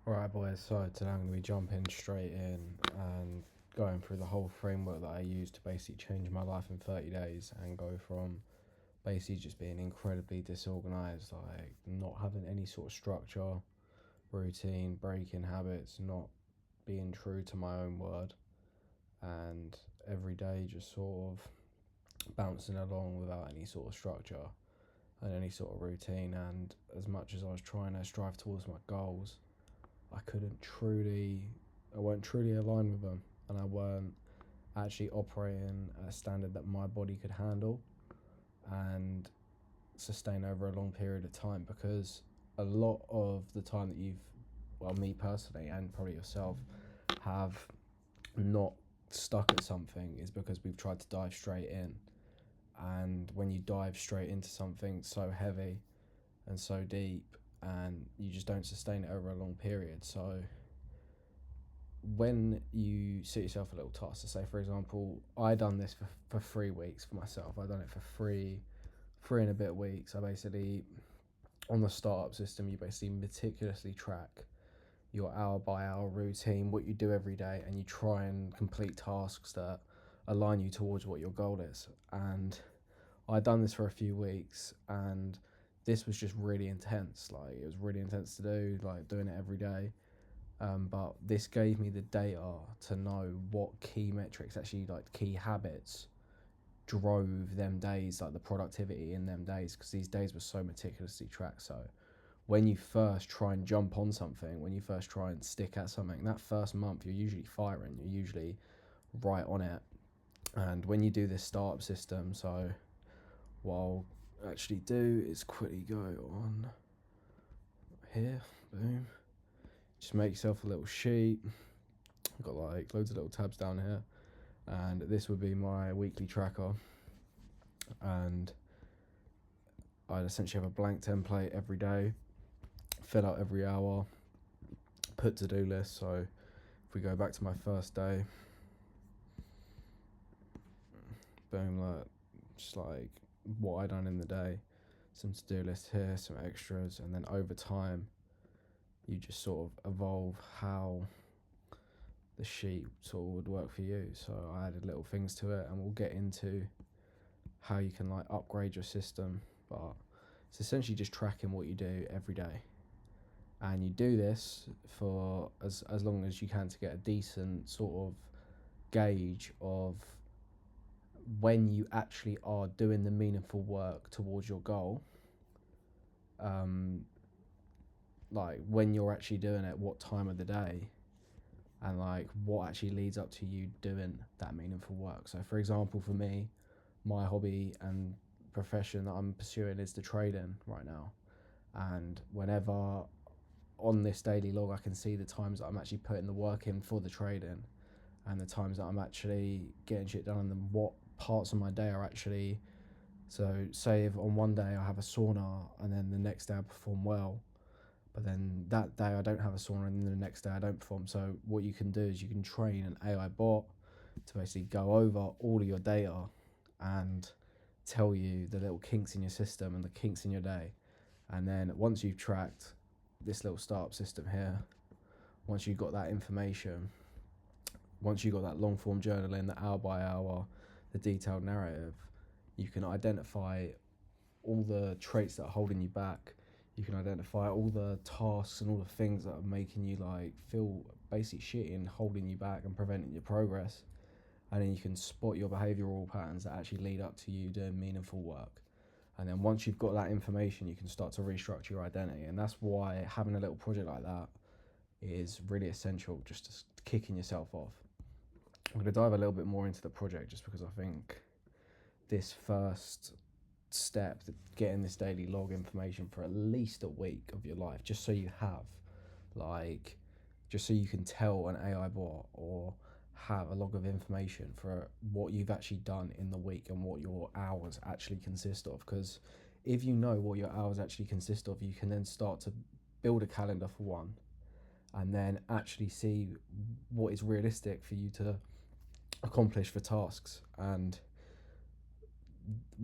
Alright boys, so today I'm going to be jumping straight in and going through the whole framework that I use to basically change my life in 30 days and go from basically just being incredibly disorganized, like not having any sort of structure, routine, breaking habits, not being true to my own word, and every day just sort of bouncing along without any sort of structure and any sort of routine. And as much as I was trying to strive towards my goals, I weren't truly aligned with them, and I weren't actually operating at a standard that my body could handle and sustain over a long period of time. Because a lot of the time that me personally, and probably yourself, have not stuck at something is because we've tried to dive straight in. And when you dive straight into something so heavy and so deep, and you just don't sustain it over a long period. So when you set yourself a little task, to say for example, I done this for 3 weeks for myself. I done it for three and a bit weeks. I basically, on the startup system, you basically meticulously track your hour by hour routine, what you do every day, and you try and complete tasks that align you towards what your goal is. And I done this for a few weeks, and this was just really intense. Like, it was really intense to do, like doing it every day. But this gave me the data to know what key metrics, actually like key habits, drove them days, like the productivity in them days, because these days were so meticulously tracked. So when you first try and jump on something, when you first try and stick at something, that first month you're usually firing, you're usually right on it. And when you do this startup system, so what I'll actually do is quickly go on here, boom, just make yourself a little sheet. I've got like loads of little tabs down here, and this would be my weekly tracker. And I'd essentially have a blank template every day, fill out every hour, put to-do list. So if we go back to my first day, boom, like just like what I done in the day, some to-do list here, some extras, and then over time you just sort of evolve how the sheet sort of would work for you. So I added little things to it, and we'll get into how you can like upgrade your system, but it's essentially just tracking what you do every day. And you do this for as long as you can to get a decent sort of gauge of when you actually are doing the meaningful work towards your goal. Like when you're actually doing it, what time of the day, and like what actually leads up to you doing that meaningful work. So for example, for me, my hobby and profession that I'm pursuing is the trading right now. And whenever on this daily log, I can see the times that I'm actually putting the work in for the trading, and the times that I'm actually getting shit done, and then what parts of my day are actually. So say if on one day I have a sauna, and then the next day I perform well, but then that day I don't have a sauna, and then the next day I don't perform. So what you can do is you can train an AI bot to basically go over all of your data and tell you the little kinks in your system and the kinks in your day. And then once you've tracked this little startup system here, once you've got that information, once you've got that long form journaling, the hour by hour, the detailed narrative, you can identify all the traits that are holding you back. You can identify all the tasks and all the things that are making you like feel basically shitty and holding you back and preventing your progress. And then you can spot your behavioural patterns that actually lead up to you doing meaningful work. And then once you've got that information, you can start to restructure your identity. And that's why having a little project like that is really essential, just to kicking yourself off. I'm going to dive a little bit more into the project just because I think this first step, getting this daily log information for at least a week of your life, just so you have, like, just so you can tell an AI bot or have a log of information for what you've actually done in the week and what your hours actually consist of. Because if you know what your hours actually consist of, you can then start to build a calendar for one, and then actually see what is realistic for you to accomplish for tasks. And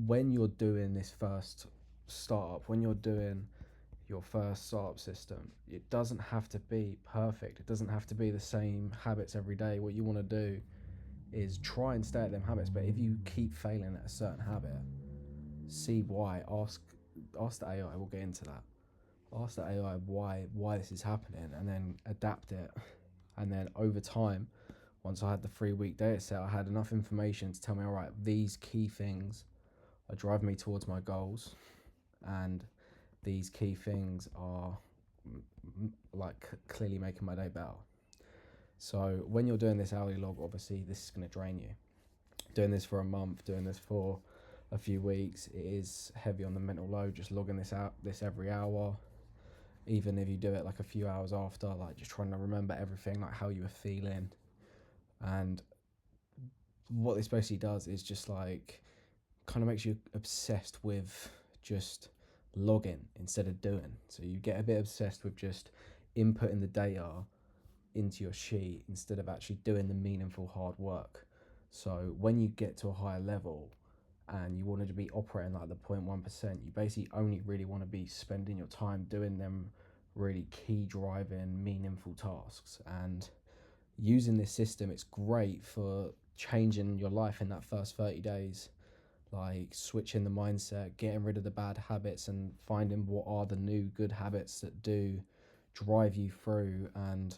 when you're doing this first startup, when you're doing your first startup system, it doesn't have to be perfect. It doesn't have to be the same habits every day. What you want to do is try and stay at them habits, but if you keep failing at a certain habit, see why. Ask the AI. We'll get into that. Ask the AI why this is happening, and then adapt it. And then over time, once I had the 3 week data set, I had enough information to tell me, all right, these key things are driving me towards my goals, and these key things are like clearly making my day better. So when you're doing this hourly log, obviously this is going to drain you. Doing this for a month, doing this for a few weeks, it is heavy on the mental load, just logging this every hour. Even if you do it like a few hours after, like just trying to remember everything, like how you were feeling. And what this basically does is just like kind of makes you obsessed with just logging instead of doing. So you get a bit obsessed with just inputting the data into your sheet instead of actually doing the meaningful hard work. So when you get to a higher level and you wanted to be operating like the 0.1%, you basically only really want to be spending your time doing them really key driving meaningful tasks. And using this system, it's great for changing your life in that first 30 days, like switching the mindset, getting rid of the bad habits and finding what are the new good habits that do drive you through and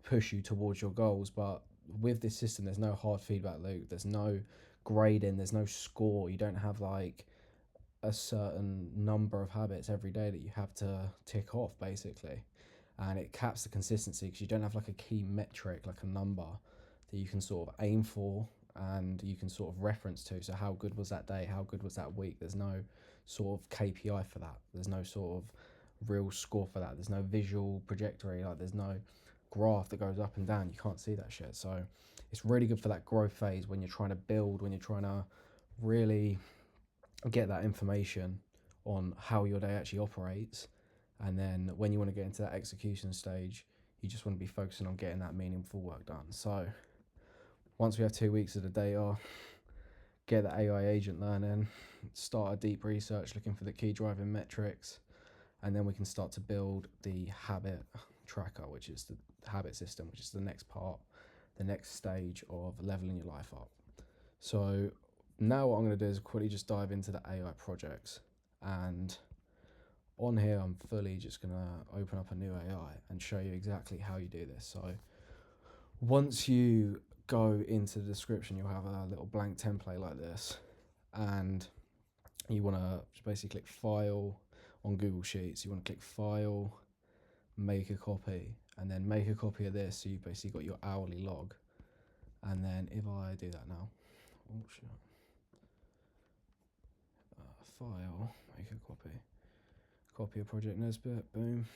push you towards your goals. But with this system, there's no hard feedback loop, there's no grading, there's no score. You don't have like a certain number of habits every day that you have to tick off basically, and it caps the consistency because you don't have like a key metric, like a number that you can sort of aim for and you can sort of reference to. So how good was that day, how good was that week? There's no sort of KPI for that, there's no sort of real score for that, there's no visual trajectory, like there's no graph that goes up and down. You can't see that shit. So it's really good for that growth phase when you're trying to build, when you're trying to really get that information on how your day actually operates. And then when you want to get into that execution stage, you just want to be focusing on getting that meaningful work done. So once we have 2 weeks of the data, get the AI agent learning, start a deep research looking for the key driving metrics, and then we can start to build the habit tracker, which is the habit system, which is the next part, the next stage of leveling your life up. So now what I'm going to do is quickly just dive into the AI projects, and on here I'm fully just going to open up a new AI and show you exactly how you do this. So once you go into the description, you'll have a little blank template like this, and you want to basically click file on Google Sheets. You want to click file, make a copy, and then make a copy of this. So you've basically got your hourly log. And then if I do that now, oh shit, file, make a copy of Project Nesbit, boom.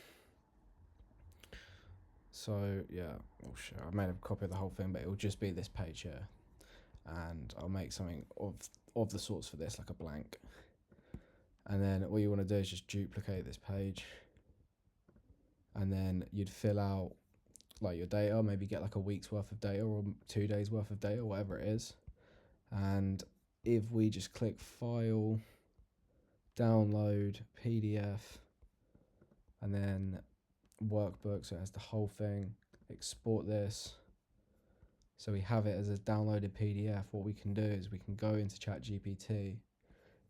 So yeah, oh shit, I made a copy of the whole thing, but it will just be this page here, and I'll make something of the sorts for this, like a blank. And then what you want to do is just duplicate this page, and then you'd fill out like your data, maybe get like a week's worth of data or 2 days worth of data, whatever it is. And if we just click file, download PDF, and then workbook, so it has the whole thing, export this, so we have it as a downloaded PDF. What we can do is we can go into ChatGPT.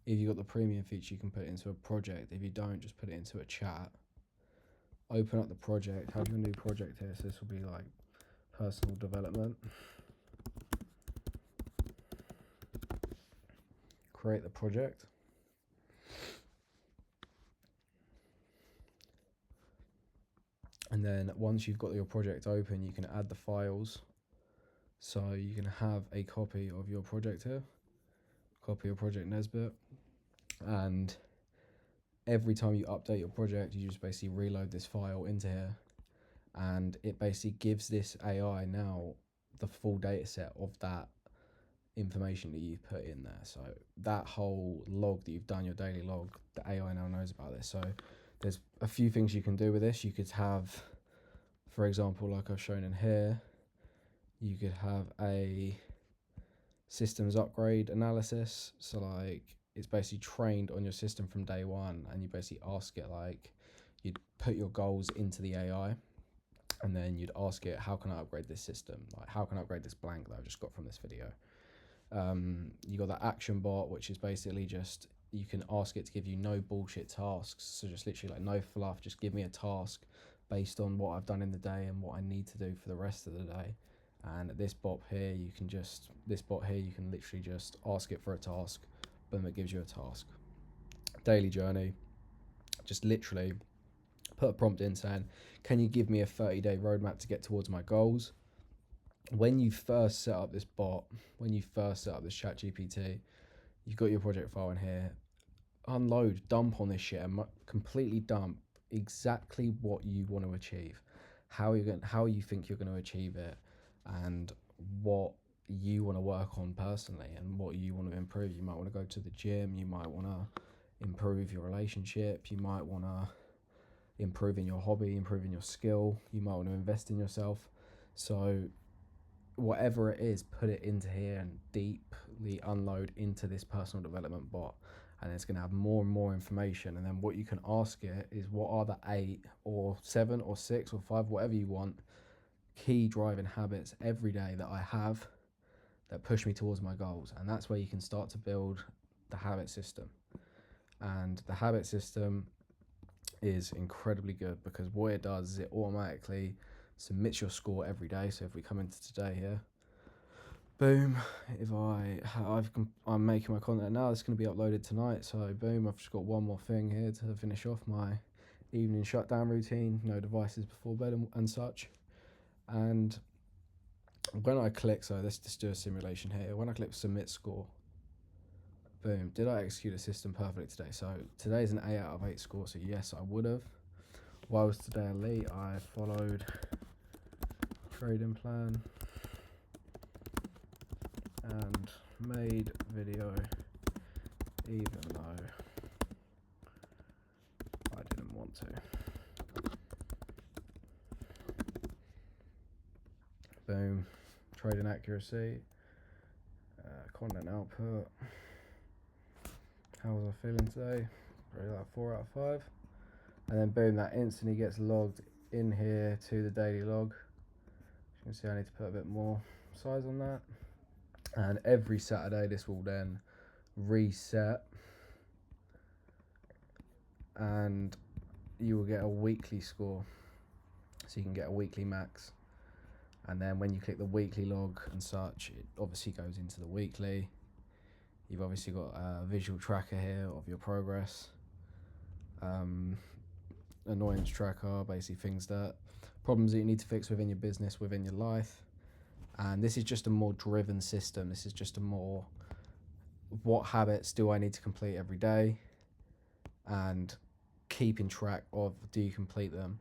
If you've got the premium feature, you can put it into a project. If you don't, just put it into a chat. Open up the project, have your new project here, so this will be like personal development. Create the project. And then once you've got your project open, you can add the files. So you can have a copy of your project here, copy of Project Nesbit, and every time you update your project, you just basically reload this file into here, and it basically gives this AI now the full data set of that information that you've put in there. So that whole log that you've done, your daily log, the AI now knows about this. So there's a few things you can do with this. You could have, for example, like I've shown in here, you could have a systems upgrade analysis. So like it's basically trained on your system from day one, and you basically ask it, like, you'd put your goals into the AI, and then you'd ask it, how can I upgrade this system? Like, how can I upgrade this blank that I've just got from this video? You got that action bot, which is basically just, you can ask it to give you no bullshit tasks. So just literally like no fluff, just give me a task based on what I've done in the day and what I need to do for the rest of the day. And this bot here, you can literally just ask it for a task. Boom, it gives you a task. Daily journey, just literally put a prompt in saying, can you give me a 30-day roadmap to get towards my goals? When you first set up this bot, when you first set up this ChatGPT, you've got your project file in here. Unload, dump on this shit, and completely dump exactly what you want to achieve, how you think you're going to achieve it, and what you want to work on personally, and what you want to improve. You might want to go to the gym. You might want to improve your relationship. You might want to improve in your hobby, improve in your skill. You might want to invest in yourself. So whatever it is, put it into here and deeply unload into this personal development bot, and it's going to have more and more information. And then what you can ask it is, what are the 8 or 7 or 6 or 5, whatever you want, key driving habits every day that I have that push me towards my goals? And that's where you can start to build the habit system. And the habit system is incredibly good, because what it does is it automatically submits your score every day. So if we come into today here, boom, if I'm making my content now, it's going to be uploaded tonight. So boom, I've just got one more thing here to finish off my evening shutdown routine, no devices before bed and such. And when I click, so let's just do a simulation here. When I click submit score, boom, did I execute the system perfectly today? So today's an 8 out of 8 score, so yes, I would have. Why was today elite? I followed trading plan and made video even though I didn't want to. Boom, trading accuracy, content output. How was I feeling today? Probably like 4 out of 5. And then boom, that instantly gets logged in here to the daily log. You can see I need to put a bit more size on that. And every Saturday this will then reset, and you will get a weekly score. So you can get a weekly max. And then when you click the weekly log and such, it obviously goes into the weekly. You've obviously got a visual tracker here of your progress. Annoyance tracker, basically problems that you need to fix within your business, within your life. And this is just a more driven system. This is just a more, what habits do I need to complete every day, and keeping track of, do you complete them,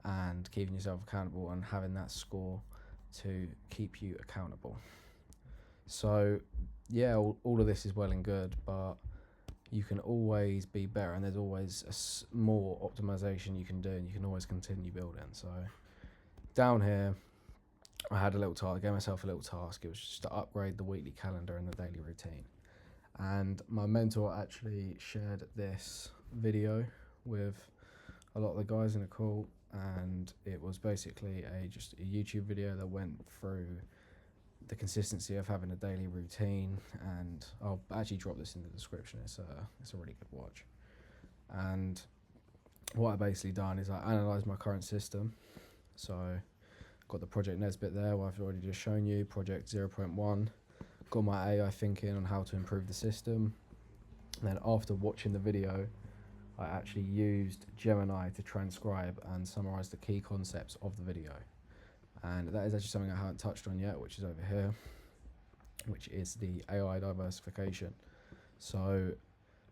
and keeping yourself accountable and having that score to keep you accountable. So yeah, all of this is well and good, but you can always be better, and there's always more optimization you can do, and you can always continue building. So down here, I had a little task, I gave myself a little task. It was just to upgrade the weekly calendar and the daily routine. And my mentor actually shared this video with a lot of the guys in the call, and it was basically just a YouTube video that went through the consistency of having a daily routine. And I'll actually drop this in the description. It's a really good watch. And what I basically done is I analysed my current system. So got the Project Nesbit there, what I've already just shown you, Project 0.1. Got my AI thinking on how to improve the system. And then after watching the video, I actually used Gemini to transcribe and summarize the key concepts of the video. And that is actually something I haven't touched on yet, which is over here, which is the AI diversification. So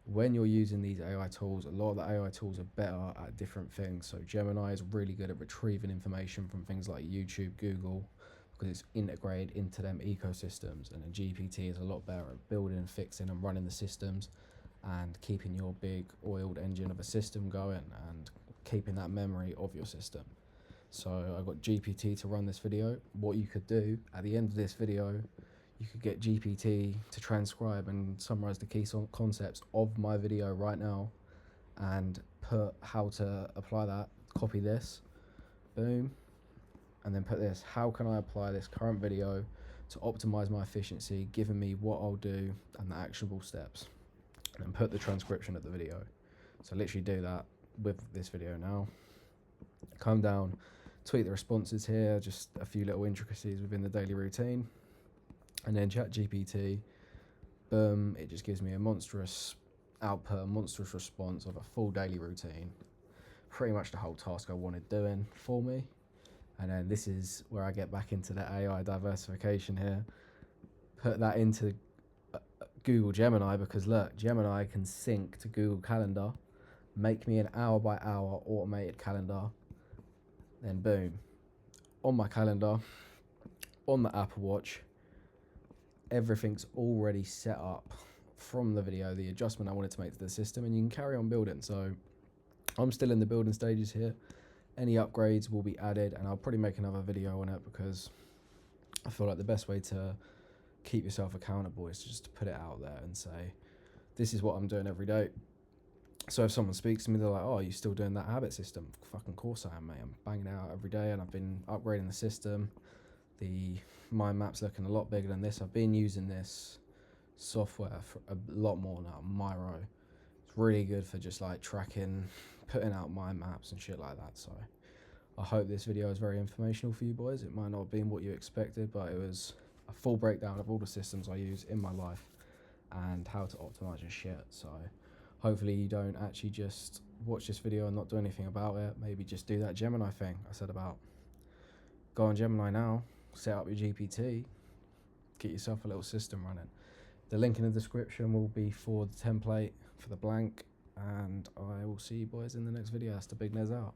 when you're using these AI tools, a lot of the AI tools are better at different things. So Gemini is really good at retrieving information from things like YouTube, Google, because it's integrated into them ecosystems. And then GPT is a lot better at building, fixing and running the systems, and keeping your big oiled engine of a system going, and keeping that memory of your system. So I got GPT to run this video. What you could do at the end of this video, You could get GPT to transcribe and summarize the key concepts of my video right now and put how to apply that. Copy this, boom, and then put this. How can I apply this current video to optimize my efficiency, giving me what I'll do and the actionable steps, and then put the transcription of the video. So literally do that with this video now. Come down, tweak the responses here, just a few little intricacies within the daily routine, and then ChatGPT, boom, it just gives me a monstrous output, a monstrous response of a full daily routine, pretty much the whole task I wanted doing for me. And then this is where I get back into the AI diversification here, put that into Google Gemini, because look, Gemini can sync to Google Calendar, make me an hour by hour automated calendar, then boom, on my calendar, on the Apple Watch, everything's already set up from the video, the adjustment I wanted to make to the system, and you can carry on building. So I'm still in the building stages here. Any upgrades will be added, and I'll probably make another video on it, because I feel like the best way to keep yourself accountable is just to put it out there and say, this is what I'm doing every day. So if someone speaks to me, they're like, oh, are you still doing that habit system? Fucking course I am, mate. I'm banging it out every day, and I've been upgrading the system. The mind map's looking a lot bigger than this. I've been using this software for a lot more now, Miro. It's really good for just like tracking, putting out mind maps and shit like that. So I hope this video is very informational for you boys. It might not have been what you expected, but it was a full breakdown of all the systems I use in my life and how to optimize your shit. So hopefully you don't actually just watch this video and not do anything about it. Maybe just do that Gemini thing I said about. Go on Gemini now, set up your GPT, get yourself a little system running. The link in the description will be for the template for the blank, and I will see you boys in the next video. That's the Big Nez out.